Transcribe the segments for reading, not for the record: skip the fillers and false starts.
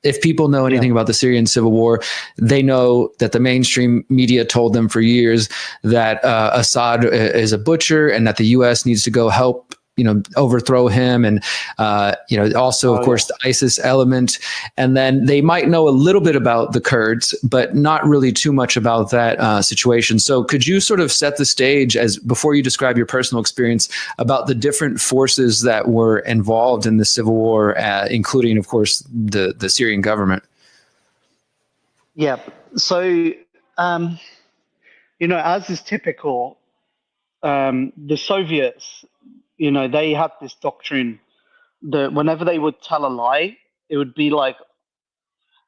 if people know anything about the Syrian civil war, they know that the mainstream media told them for years that Assad is a butcher and that the U.S. needs to go help, overthrow him. And, also, of course, the ISIS element. And then they might know a little bit about the Kurds, but not really too much about that situation. So could you sort of set the stage before you describe your personal experience about the different forces that were involved in the civil war, including, of course, the Syrian government? Yeah. So, as is typical, the Soviets, they had this doctrine that whenever they would tell a lie, it would be like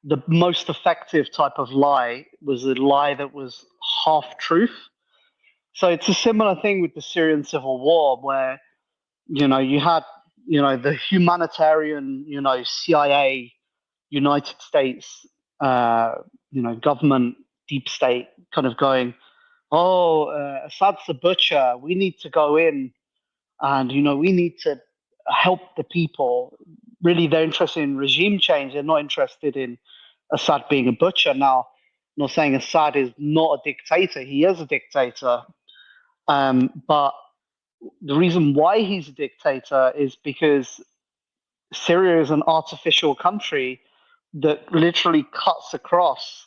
the most effective type of lie was a lie that was half truth. So it's a similar thing with the Syrian civil war, where, you had, the humanitarian, CIA, United States, government, deep state kind of going, Assad's the butcher. We need to go in and, we need to help the people. Really, they're interested in regime change. They're not interested in Assad being a butcher. Now, I'm not saying Assad is not a dictator. He is a dictator. But the reason why he's a dictator is because Syria is an artificial country that literally cuts across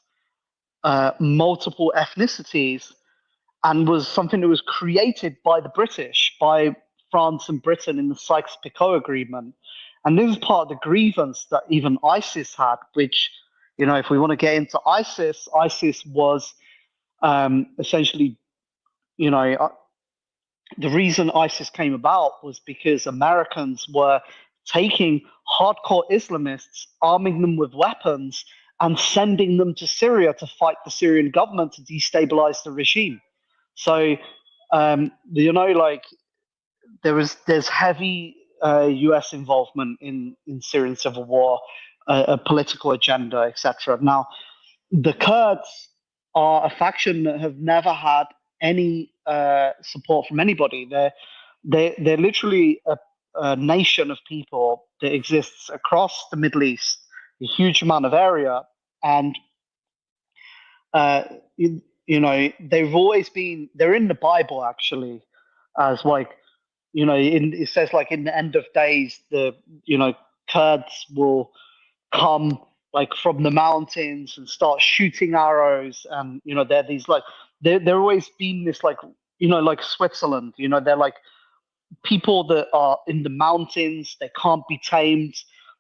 multiple ethnicities and was something that was created by the British, by France and Britain in the Sykes-Picot Agreement. And this is part of the grievance that even ISIS had, which, if we want to get into ISIS was essentially, the reason ISIS came about was because Americans were taking hardcore Islamists, arming them with weapons, and sending them to Syria to fight the Syrian government to destabilize the regime. So, there's heavy U.S. involvement in Syrian civil war, a political agenda, etc. Now, the Kurds are a faction that have never had any support from anybody. They're literally a nation of people that exists across the Middle East, a huge amount of area, and they've always been. They're in the Bible actually, as like. It says like in the end of days, the Kurds will come like from the mountains and start shooting arrows, and they're these like they're always been this like like Switzerland. They're like people that are in the mountains. They can't be tamed.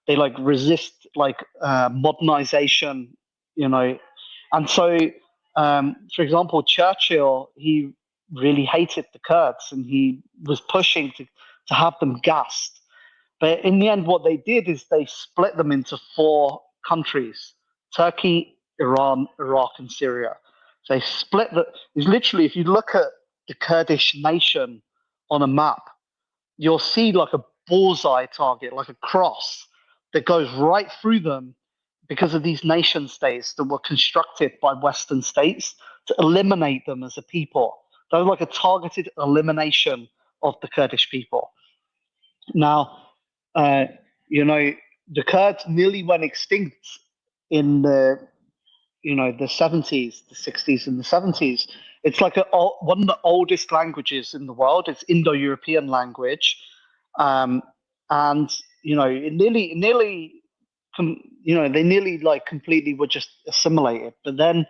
They like resist like modernization. And so for example, Churchill, he really hated the Kurds and he was pushing to have them gassed. But in the end, what they did is they split them into 4 countries: Turkey, Iran, Iraq, and Syria. So they split it's literally, if you look at the Kurdish nation on a map, you'll see like a bullseye target, like a cross that goes right through them because of these nation states that were constructed by Western states to eliminate them as a people. That was like a targeted elimination of the Kurdish people. Now, the Kurds nearly went extinct in the 70s, the 60s, and the 70s. It's like one of the oldest languages in the world. It's Indo-European language, and it they nearly like completely were just assimilated. But then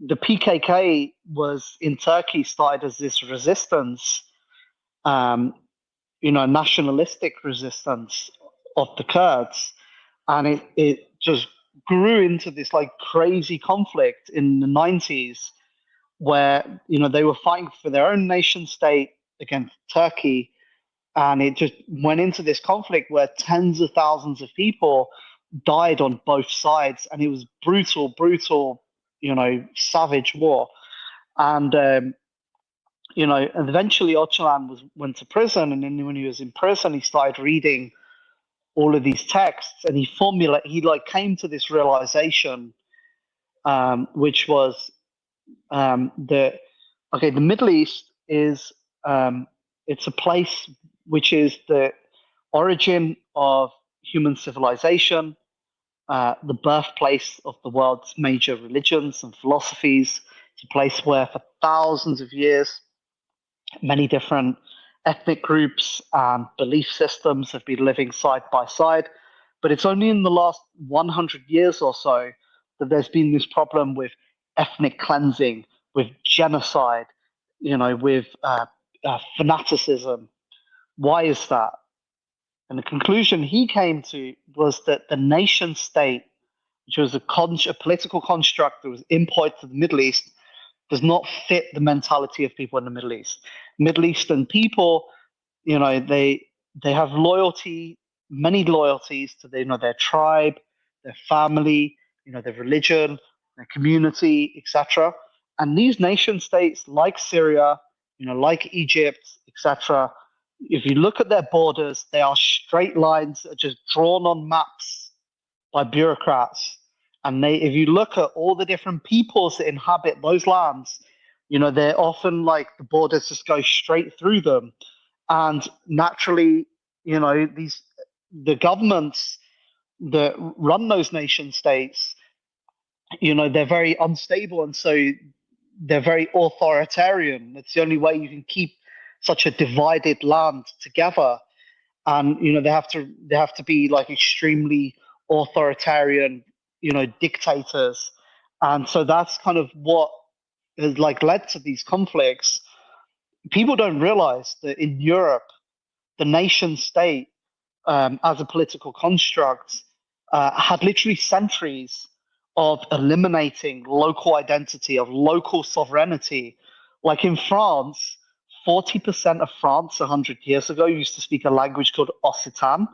the PKK was in Turkey started as this resistance, nationalistic resistance of the Kurds, and it just grew into this like crazy conflict in the 90s, where they were fighting for their own nation state against Turkey, and it just went into this conflict where tens of thousands of people died on both sides, and it was brutal, savage war. And and eventually Öcalan went to prison, and then when he was in prison, he started reading all of these texts, and he came to this realization, which was the Middle East is it's a place which is the origin of human civilization. the birthplace of the world's major religions and philosophies. It's a place where for thousands of years, many different ethnic groups and belief systems have been living side by side. But it's only in the last 100 years or so that there's been this problem with ethnic cleansing, with genocide, with fanaticism. Why is that? And the conclusion he came to was that the nation state, which was a political construct that was imported to the Middle East, does not fit the mentality of people in the Middle East. Middle Eastern people, they have loyalty, many loyalties to their tribe, their family, their religion, their community, etc. And these nation states, like Syria, like Egypt, etc., if you look at their borders, they are straight lines that are just drawn on maps by bureaucrats. And if you look at all the different peoples that inhabit those lands, they're often like the borders just go straight through them. And naturally, the governments that run those nation states, they're very unstable, and so they're very authoritarian. It's the only way you can keep such a divided land together. And they have to be like extremely authoritarian, dictators. And so that's kind of what has led to these conflicts. People don't realize that in Europe, the nation state, as a political construct, had literally centuries of eliminating local identity, of local sovereignty. Like in France, 40% of France 100 years ago used to speak a language called Occitan.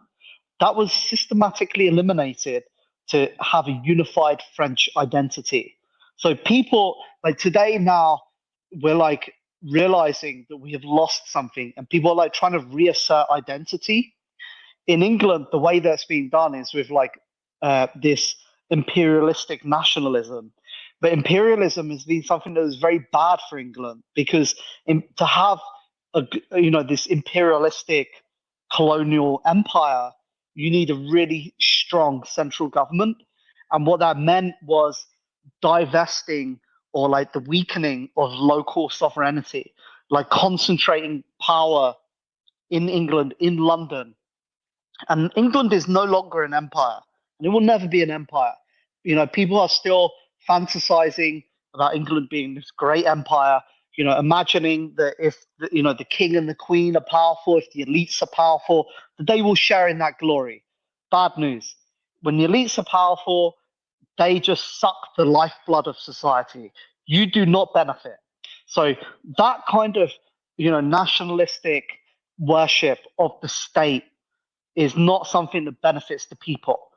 That was systematically eliminated to have a unified French identity. So people today now, we're realizing that we have lost something, and people are trying to reassert identity. In England, the way that's being done is with this imperialistic nationalism. But imperialism has been something that is very bad for England, because to have this imperialistic colonial empire, you need a really strong central government. And what that meant was divesting, or the weakening of local sovereignty, concentrating power in England, in London. And England is no longer an empire, and it will never be an empire. People are still fantasizing about England being this great empire, imagining that if the king and the queen are powerful, if the elites are powerful, that they will share in that glory. Bad news. When the elites are powerful, they just suck the lifeblood of society. You do not benefit. So that kind of nationalistic worship of the state is not something that benefits the people.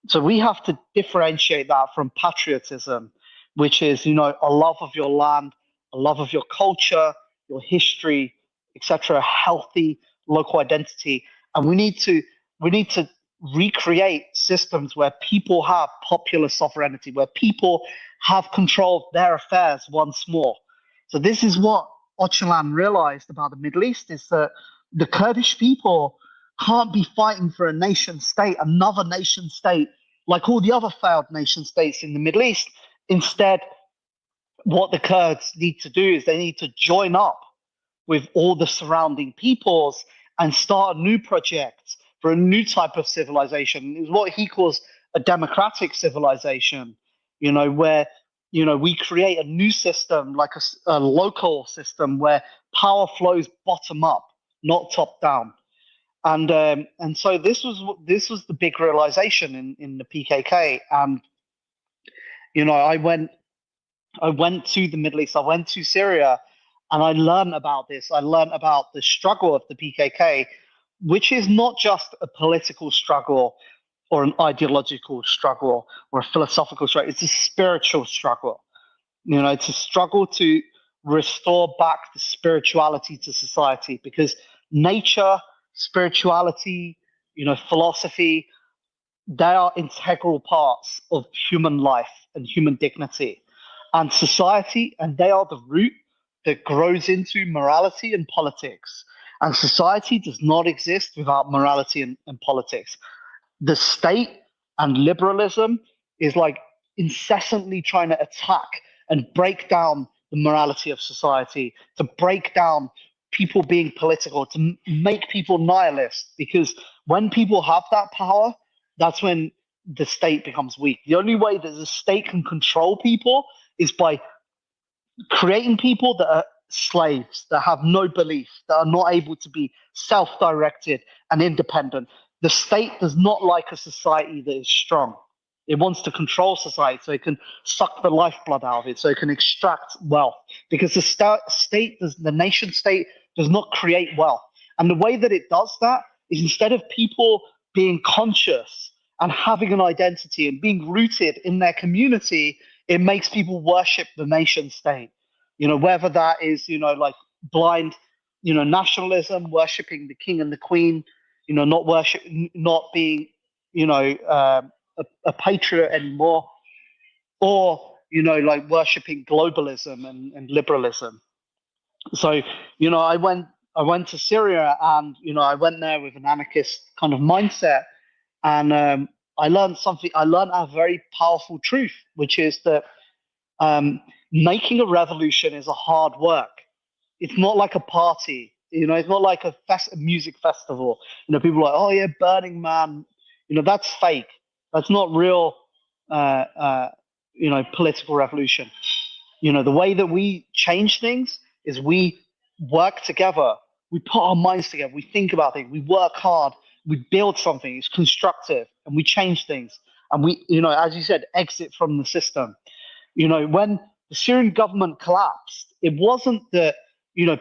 So we have to differentiate that from patriotism, which is a love of your land, a love of your culture, your history, etc., healthy local identity. And we need to recreate systems where people have popular sovereignty, where people have control of their affairs once more. So this is what Öcalan realized about the Middle East, is that the Kurdish people can't be fighting for a nation state, another nation state, like all the other failed nation states in the Middle East. Instead, what the Kurds need to do is they need to join up with all the surrounding peoples and start a new project for a new type of civilization. It's what he calls a democratic civilization, where we create a new system, like a local system where power flows bottom up, not top down. And so this was the big realization in the PKK. And I went to the Middle East, I went to Syria, and I learned about this. I learned about the struggle of the PKK, which is not just a political struggle or an ideological struggle or a philosophical struggle. It's a spiritual struggle. It's a struggle to restore back the spirituality to society, because nature, spirituality, philosophy, they are integral parts of human life and human dignity and society, and they are the root that grows into morality and politics. And society does not exist without morality and politics. The state and liberalism is like incessantly trying to attack and break down the morality of society, to break down people being political, to make people nihilist. Because when people have that power, that's when the state becomes weak. The only way that the state can control people is by creating people that are slaves, that have no belief, that are not able to be self-directed and independent. The state does not like a society that is strong. It wants to control society so it can suck the lifeblood out of it, so it can extract wealth. Because the nation state does not create wealth. And the way that it does that is, instead of people being conscious and having an identity and being rooted in their community, it makes people worship the nation state. Whether that is, like blind, nationalism, worshiping the king and the queen, not being, a patriot anymore, or like worshiping globalism and liberalism. So I went to Syria, and I went there with an anarchist kind of mindset, and I learned a very powerful truth, which is that making a revolution is a hard work. It's not like a party. It's not like a music festival. People are like, oh yeah, Burning Man. That's fake. That's not real, political revolution. The way that we change things is we work together. We put our minds together. We think about things. We work hard. We build something. It's constructive, and we change things. And we, as you said, exit from the system. When the Syrian government collapsed, it wasn't that,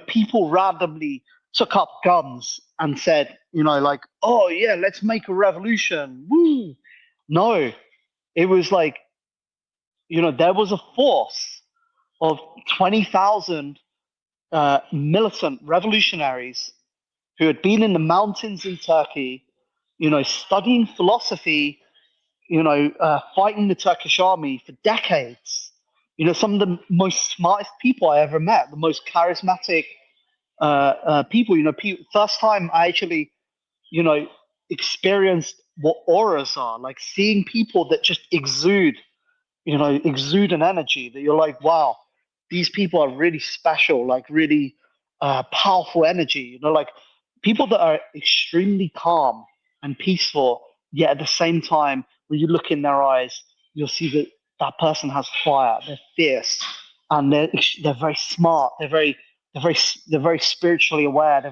people randomly took up guns and said, like, oh yeah, let's make a revolution. Woo. No, it was like, there was a force of 20,000 militant revolutionaries who had been in the mountains in Turkey, studying philosophy, fighting the Turkish army for decades. Some of the most smartest people I ever met, the most charismatic people. First time I actually, experienced what auras are, like seeing people that just exude an energy that you're like, wow, these people are really special, like really powerful energy. Like people that are extremely calm and peaceful, yet at the same time, when you look in their eyes, you'll see that that person has fire. They're fierce, and they're very smart. They're very spiritually aware.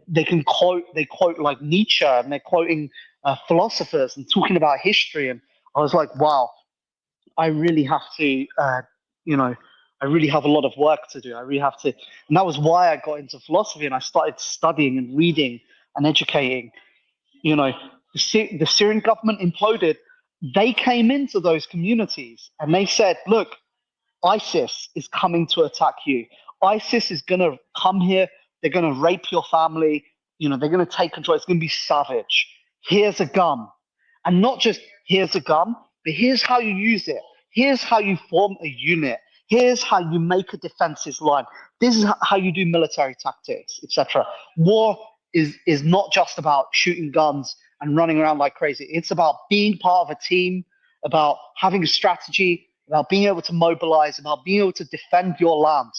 They quote like Nietzsche, and they're quoting philosophers and talking about history. And I was like, wow, I really have to, I really have a lot of work to do. I really have to, and that was why I got into philosophy, and I started studying and reading and educating. The Syrian government imploded. They came into those communities and they said, look, ISIS is coming to attack you. ISIS is going to come here. They're going to rape your family. They're going to take control. It's going to be savage. Here's a gun. And not just here's a gun, but here's how you use it. Here's how you form a unit. Here's how you make a defensive line. This is how you do military tactics, etc. War is not just about shooting guns and running around like crazy. It's about being part of a team, about having a strategy, about being able to mobilize, about being able to defend your land.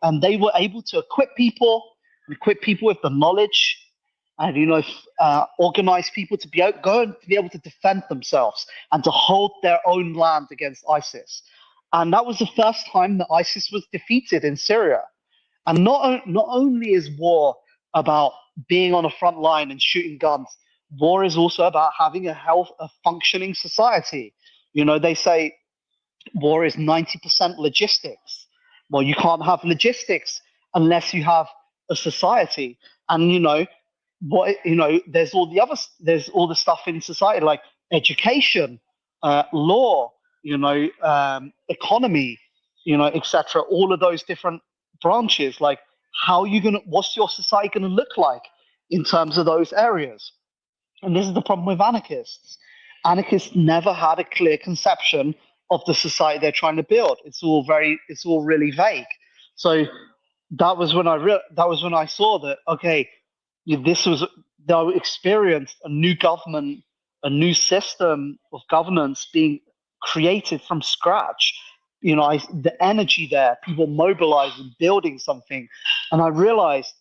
And they were able to equip people with the knowledge, and organize people to be able to defend themselves and to hold their own land against ISIS. And that was the first time that ISIS was defeated in Syria. And not only is war about being on the front line and shooting guns, war is also about having a functioning society. They say war is 90% logistics. Well, you can't have logistics unless you have a society. And there's all the stuff in society like education, law, economy, etc. All of those different branches. Like, what's your society gonna look like in terms of those areas? And this is the problem with anarchists. Anarchists never had a clear conception of the society they're trying to build. It's all really vague. So that was when I saw that, okay, they experienced a new government a new system of governance being created from scratch. The energy there, people mobilizing, building something. And I realized,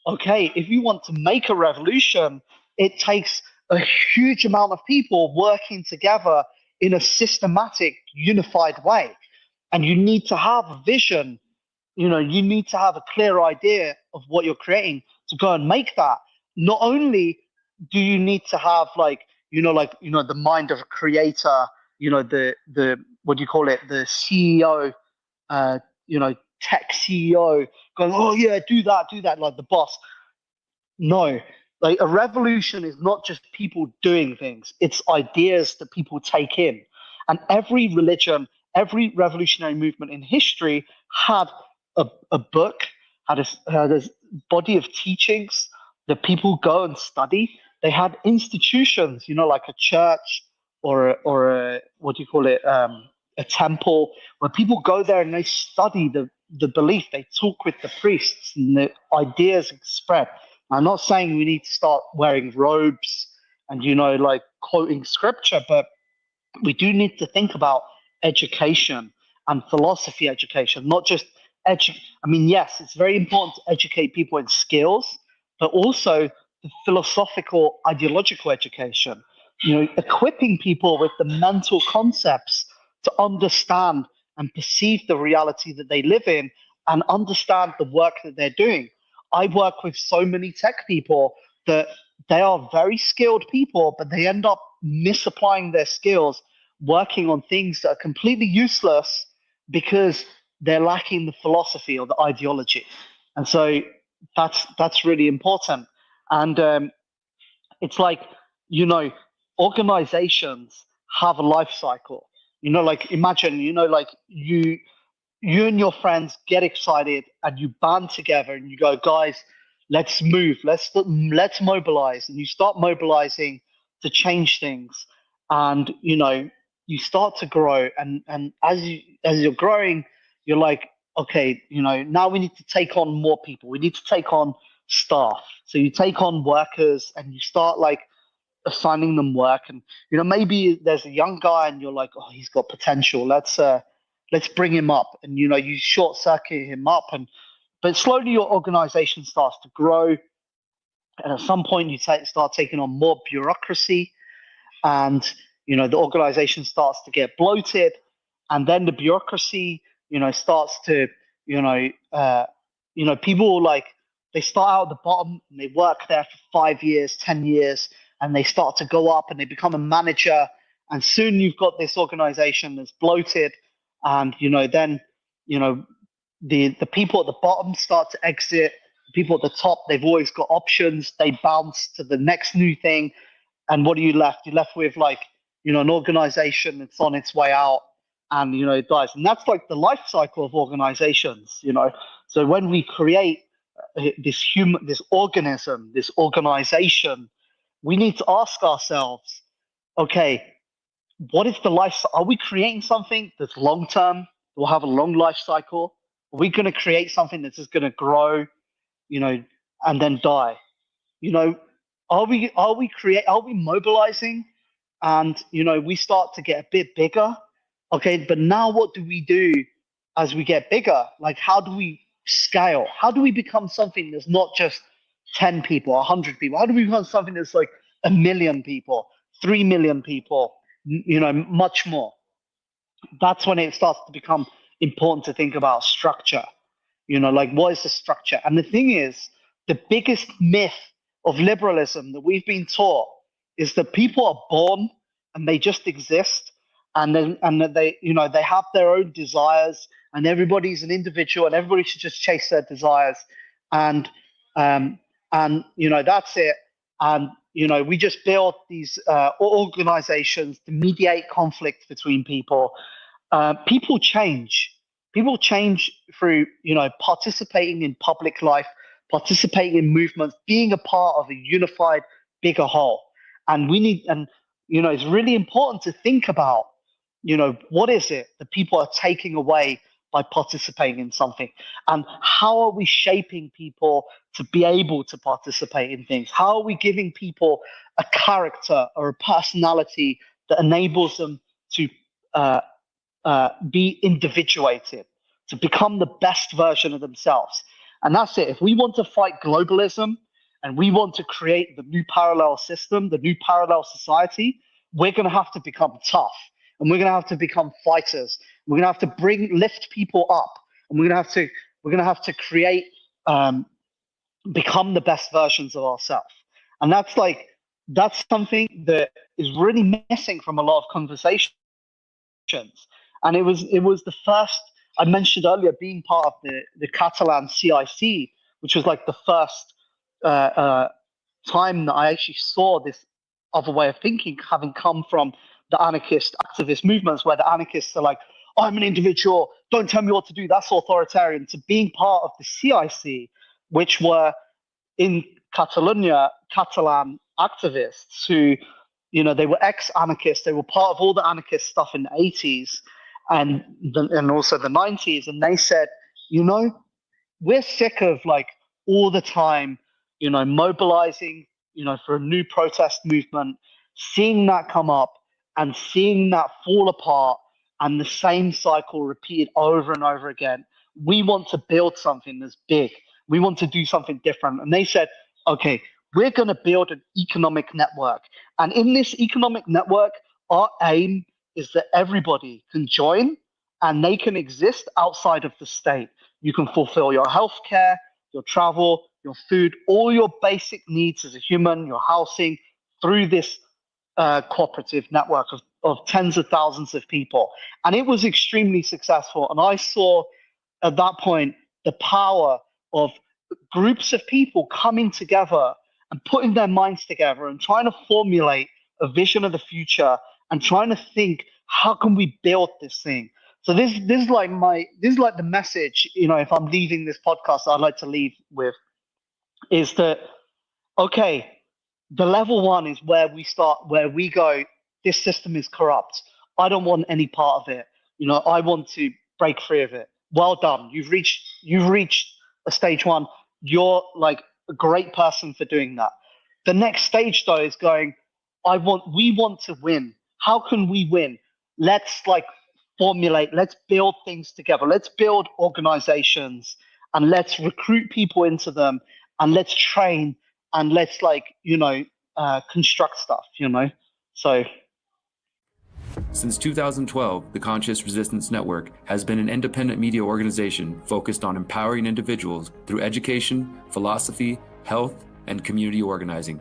okay, if you want to make a revolution, it takes a huge amount of people working together in a systematic, unified way. And you need to have a vision. You need to have a clear idea of what you're creating to go and make that. Not only do you need to have the mind of a creator, the what do you call it, the CEO, tech CEO going, oh yeah, do that, like the boss. No, like a revolution is not just people doing things, it's ideas that people take in. And every religion, every revolutionary movement in history had a book, had a body of teachings that people go and study. They had institutions, like a church or a what do you call it, a temple, where people go there and they study the belief. They talk with the priests and the ideas spread. I'm not saying we need to start wearing robes and, like quoting scripture, but we do need to think about education and philosophy education, not just yes, it's very important to educate people in skills, but also the philosophical, ideological education, equipping people with the mental concepts to understand and perceive the reality that they live in and understand the work that they're doing. I work with so many tech people that they are very skilled people, but they end up misapplying their skills, working on things that are completely useless because they're lacking the philosophy or the ideology. And so that's really important. And it's like, organizations have a life cycle. Like imagine, like you and your friends get excited and you band together and you go, guys, let's move, let's mobilize, and you start mobilizing to change things. And you start to grow, and as you're growing, you're like, okay, now we need to take on more people, we need to take on staff. So you take on workers and you start like assigning them work. And maybe there's a young guy and you're like, oh, he's got potential, let's bring him up. And you short circuit him up, but slowly your organization starts to grow, and at some point you start taking on more bureaucracy, and the organization starts to get bloated, and then the bureaucracy starts to people, like, they start out at the bottom and they work there for 5 years, 10 years, and they start to go up and they become a manager, and soon you've got this organization that's bloated. And then the people at the bottom start to exit. The people at the top, they've always got options, they bounce to the next new thing. And what are you left? You're left with like an organization that's on its way out, and it dies. And that's like the life cycle of organizations. So when we create this organism, this organization, we need to ask ourselves, okay, what is the life? Are we creating something that's long term, will have a long life cycle? Are we going to create something that's just going to grow, and then die? Are we mobilizing, and we start to get a bit bigger? Okay, but now what do we do as we get bigger? Like, how do we scale? How do we become something that's not just 10 people, 100 people? How do we become something that's like 1 million people, 3 million people, much more? That's when it starts to become important to think about structure. Like, what is the structure? And the thing is, the biggest myth of liberalism that we've been taught is that people are born and they just exist, and that they have their own desires, and everybody's an individual and everybody should just chase their desires, and that's it. And we just build these organizations to mediate conflict between people. People change. People change through participating in public life, participating in movements, being a part of a unified bigger whole. And it's really important to think about what is it that people are taking away by participating in something? And how are we shaping people to be able to participate in things? How are we giving people a character or a personality that enables them to be individuated, to become the best version of themselves? And that's it. If we want to fight globalism and we want to create the new parallel system, the new parallel society, we're going to have to become tough, and we're going to have to become fighters. We're going to have to lift people up, and we're going to have to create, become the best versions of ourselves. And that's something that is really missing from a lot of conversations. And it was the first, I mentioned earlier, being part of the Catalan CIC, which was like the first time that I actually saw this other way of thinking, having come from the anarchist activist movements, where the anarchists are like, I'm an individual, don't tell me what to do, that's authoritarian, to being part of the CIC, which were in Catalonia, Catalan activists who, they were ex-anarchists, they were part of all the anarchist stuff in the 80s and also the 90s, and they said, we're sick of all the time, mobilizing, for a new protest movement, seeing that come up and seeing that fall apart and the same cycle repeated over and over again. We want to build something that's big. We want to do something different. And they said, okay, we're going to build an economic network. And in this economic network, our aim is that everybody can join and they can exist outside of the state. You can fulfill your healthcare, your travel, your food, all your basic needs as a human, your housing, through this cooperative network of tens of thousands of people. And it was extremely successful. And I saw at that point the power of groups of people coming together and putting their minds together and trying to formulate a vision of the future and trying to think, how can we build this thing? So this is like the message, if I'm leaving this podcast, I'd like to leave with, is that, okay, the level one is where we start, where we go, this system is corrupt. I don't want any part of it. I want to break free of it. Well done. You've reached a stage one. You're like a great person for doing that. The next stage though is going, we want to win. How can we win? Let's formulate, let's build things together. Let's build organizations and let's recruit people into them and let's train and let's construct stuff, So. Since 2012, the Conscious Resistance Network has been an independent media organization focused on empowering individuals through education, philosophy, health, and community organizing.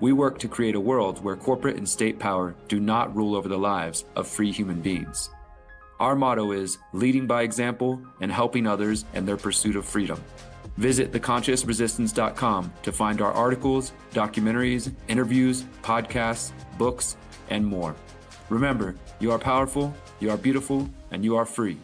We work to create a world where corporate and state power do not rule over the lives of free human beings. Our motto is leading by example and helping others in their pursuit of freedom. Visit theconsciousresistance.com to find our articles, documentaries, interviews, podcasts, books, and more. Remember, you are powerful, you are beautiful, and you are free.